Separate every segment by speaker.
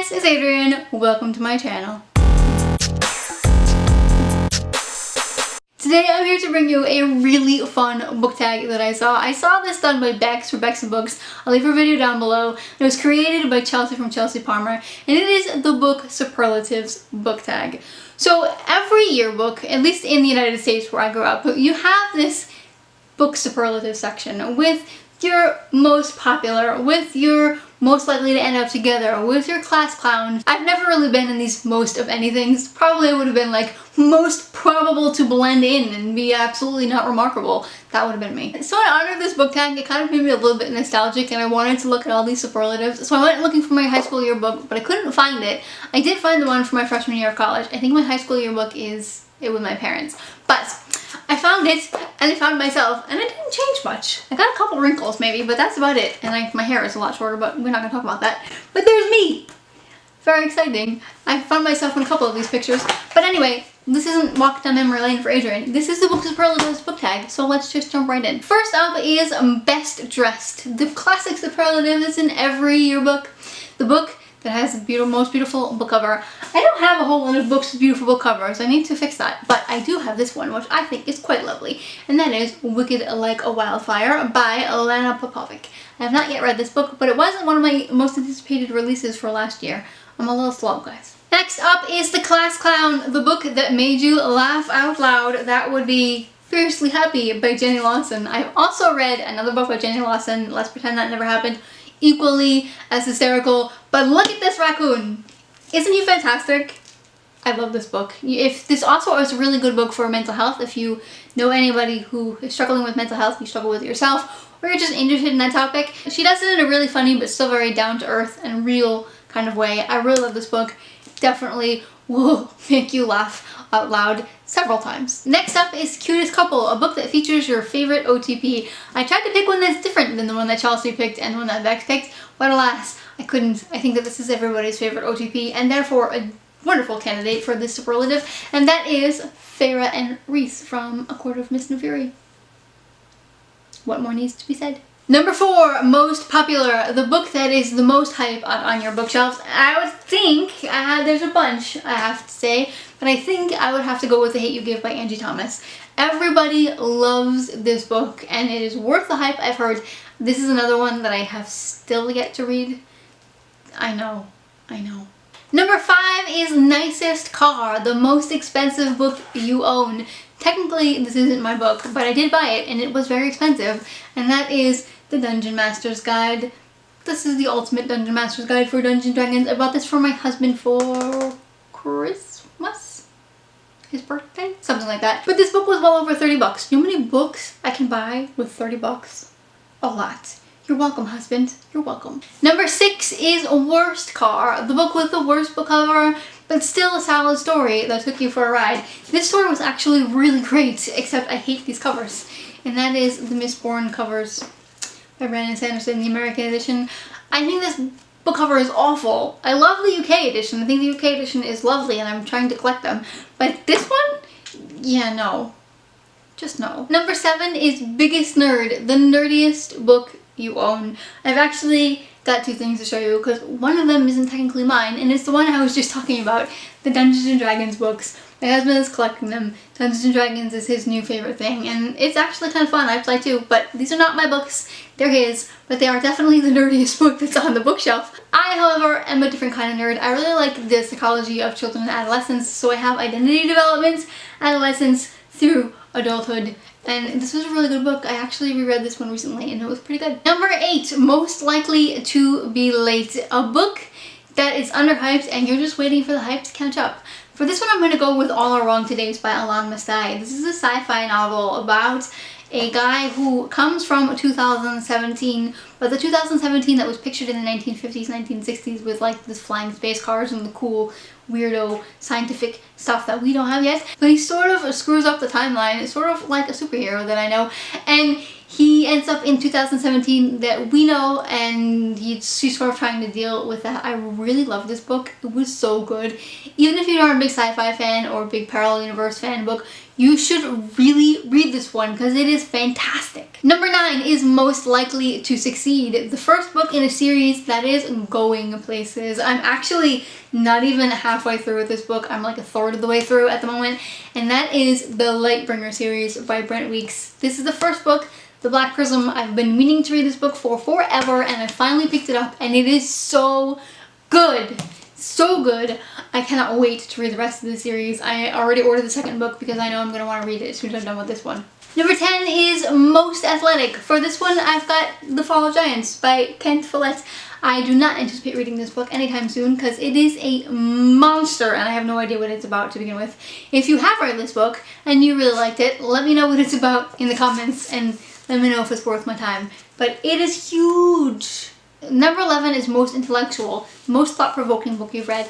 Speaker 1: this is Adrian. Welcome to my channel. Today I'm here to bring you a really fun book tag that I saw. I saw this done by Bex for BexnBooks. I'll leave her video down below. It was created by Chelsea from Chelsea Palmer, and it is the Book Superlatives book tag. So every yearbook, at least in the United States where I grew up, you have this book superlative section with your most popular, with your most likely to end up together, with your class clown. I've never really been in these most of anything. Probably would have been like most probable to blend in and be absolutely not remarkable. That would have been me. So in honor of this book tag, it kind of made me a little bit nostalgic and I wanted to look at all these superlatives. So I went looking for my high school yearbook, but I couldn't find it. I did find the one from my freshman year of college. I think my high school yearbook is with my parents. But I found it, and I found myself, and it didn't change much. I got a couple wrinkles maybe, but that's about it. And my hair is a lot shorter, but we're not gonna talk about that. But there's me! Very exciting. I found myself in a couple of these pictures. But anyway, this isn't walk down memory lane for Adrian. This is the Book Superlatives book tag, so let's just jump right in. First up is Best Dressed. The classic superlative is in every yearbook. The book that has the most beautiful book cover. I don't have a whole lot of books with beautiful book covers. I need to fix that. But I do have this one, which I think is quite lovely. And that is Wicked Like a Wildfire by Lana Popovic. I have not yet read this book, but it was one of my most anticipated releases for last year. I'm a little slow, guys. Next up is The Class Clown, the book that made you laugh out loud. That would be Fiercely Happy by Jenny Lawson. I've also read another book by Jenny Lawson, Let's Pretend That Never Happened, equally as hysterical, but look at this raccoon. Isn't he fantastic? I love this book. If this also is a really good book for mental health, if you know anybody who is struggling with mental health, you struggle with it yourself, or you're just interested in that topic. She does it in a really funny but still very down-to-earth and real kind of way. I really love this book. Definitely will make you laugh out loud several times. Next up is Cutest Couple, a book that features your favorite OTP. I tried to pick one that's different than the one that Chelsea picked and the one that Bex picked, but alas, I couldn't. I think that this is everybody's favorite OTP and therefore a wonderful candidate for this superlative, and that is Farah and Reese from A Court of Mist and Fury. What more needs to be said? Number 4, most popular, the book that is the most hype on your bookshelves. I would think, there's a bunch I have to say, but I think I would have to go with The Hate U Give by Angie Thomas. Everybody loves this book and it is worth the hype. I've heard this is another one that I have still yet to read. I know. Number 5 is Nicest Car, the most expensive book you own. Technically, this isn't my book, but I did buy it and it was very expensive, and that is The Dungeon Master's Guide. This is the ultimate Dungeon Master's Guide for Dungeons & Dragons. I bought this for my husband for Christmas? His birthday? Something like that. But this book was well over 30 bucks. You know how many books I can buy with 30 bucks? A lot. You're welcome, husband. You're welcome. Number 6 is Worst Car, the book with the worst book cover, but still a solid story that took you for a ride. This story was actually really great, except I hate these covers. And that is the Mistborn covers by Brandon Sanderson, the American edition. I think this book cover is awful. I love the UK edition. I think the UK edition is lovely and I'm trying to collect them. But this one? Yeah, no. Just no. Number 7 is Biggest Nerd, the nerdiest book you own. I've actually got 2 things to show you because one of them isn't technically mine and it's the one I was just talking about, the Dungeons & Dragons books. My husband is collecting them. Dungeons & Dragons is his new favorite thing and it's actually kind of fun. I play too, but these are not my books. They're his, but they are definitely the nerdiest book that's on the bookshelf. I, however, am a different kind of nerd. I really like the psychology of children and adolescents, so I have identity development, adolescence through adulthood. And this was a really good book. I actually reread this one recently and it was pretty good. Number 8, Most Likely to Be Late. A book that is underhyped and you're just waiting for the hype to catch up. For this one I'm going to go with All Are Wrong Todays by Alon Masai. This is a sci-fi novel about a guy who comes from 2017, but the 2017 that was pictured in the 1950s, 1960s with like this flying space cars and the cool weirdo scientific stuff that we don't have yet. But he sort of screws up the timeline. It's sort of like a superhero that I know, and he ends up in 2017 that we know, and she's sort of trying to deal with that. I really love this book. It was so good. Even if you're not a big sci-fi fan or a big parallel universe fan book, you should really read this one because it is fantastic. Number 9 is Most Likely to Succeed, the first book in a series that is going places. I'm actually not even halfway through with this book. I'm like a third of the way through at the moment, and that is the Lightbringer series by Brent Weeks. This is the first book, The Black Prism. I've been meaning to read this book for forever, and I finally picked it up, and it is so good. So good. I cannot wait to read the rest of the series. I already ordered the second book because I know I'm going to want to read it as soon as I'm done with this one. Number 10 is Most Athletic. For this one, I've got The Fall of Giants by Kent Follett. I do not anticipate reading this book anytime soon because it is a monster and I have no idea what it's about to begin with. If you have read this book and you really liked it, let me know what it's about in the comments and let me know if it's worth my time. But it is huge. Number 11 is Most Intellectual, most thought-provoking book you've read.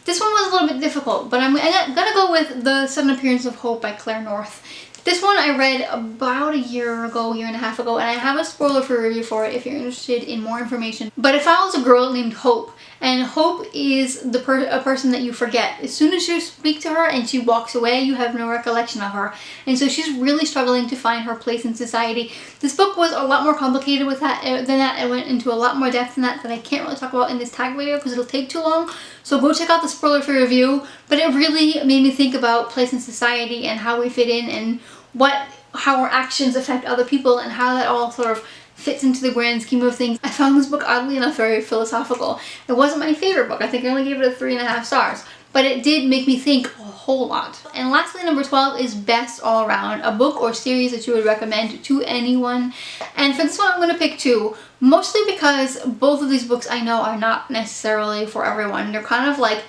Speaker 1: This one was a little bit difficult, but I'm gonna go with The Sudden Appearance of Hope by Claire North. This one I read about a year and a half ago, and I have a spoiler-free review for it if you're interested in more information. But it follows a girl named Hope, and Hope is a person that you forget. As soon as you speak to her and she walks away, you have no recollection of her. And so she's really struggling to find her place in society. This book was a lot more complicated with that than that. It went into a lot more depth than that I can't really talk about in this tag video because it'll take too long. So go check out the spoiler-free review. But it really made me think about place in society and how we fit in and how our actions affect other people and how that all sort of fits into the grand scheme of things. I found this book oddly enough very philosophical. It wasn't my favorite book. I think I only gave it a 3.5 stars. But it did make me think a whole lot. And lastly, number 12 is Best All Around, a book or series that you would recommend to anyone. And for this one, I'm going to pick 2. Mostly because both of these books I know are not necessarily for everyone. They're kind of like,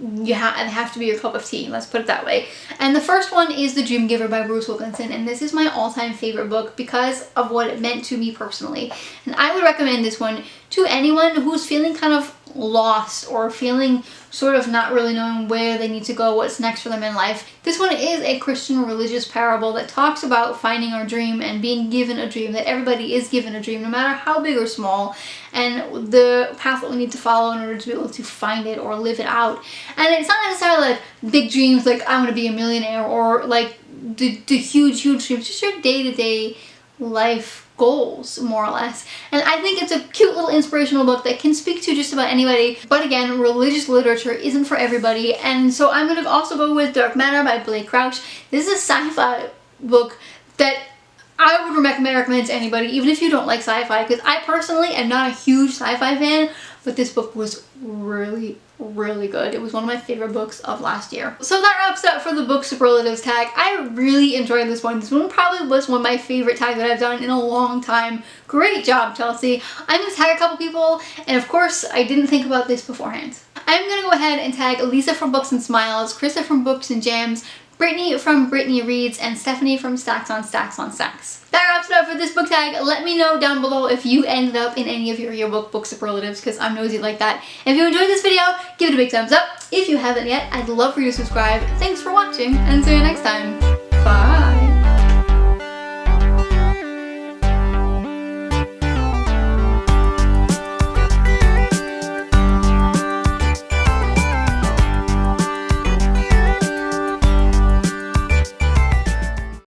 Speaker 1: they have to be your cup of tea, let's put it that way. And the first one is The Dream Giver by Bruce Wilkinson, and this is my all-time favorite book because of what it meant to me personally. And I would recommend this one to anyone who's feeling kind of lost or feeling sort of not really knowing where they need to go, what's next for them in life. This one is a Christian religious parable that talks about finding our dream and being given a dream, that everybody is given a dream no matter how big or small, and the path that we need to follow in order to be able to find it or live it out. And it's not necessarily like big dreams like I want to be a millionaire or like the huge dreams, just your day-to-day life goals, more or less. And I think it's a cute little inspirational book that can speak to just about anybody. But again, religious literature isn't for everybody. And so I'm going to also go with Dark Matter by Blake Crouch. This is a sci-fi book that I would recommend to anybody, even if you don't like sci-fi, because I personally am not a huge sci-fi fan, but this book was really good. It was one of my favorite books of last year. So that wraps up for the Book Superlatives tag. I really enjoyed this one. This one probably was one of my favorite tags that I've done in a long time. Great job, Chelsea. I'm going to tag a couple people, and of course, I didn't think about this beforehand. I'm going to go ahead and tag Lisa from Books and Smiles, Krista from Books and Jams, Brittany from Brittany Reads, and Stephanie from Stacks on Stacks on Stacks. That wraps it up for this book tag. Let me know down below if you ended up in any of your yearbook book superlatives, because I'm nosy like that. If you enjoyed this video, give it a big thumbs up. If you haven't yet, I'd love for you to subscribe. Thanks for watching, and see you next time. Bye!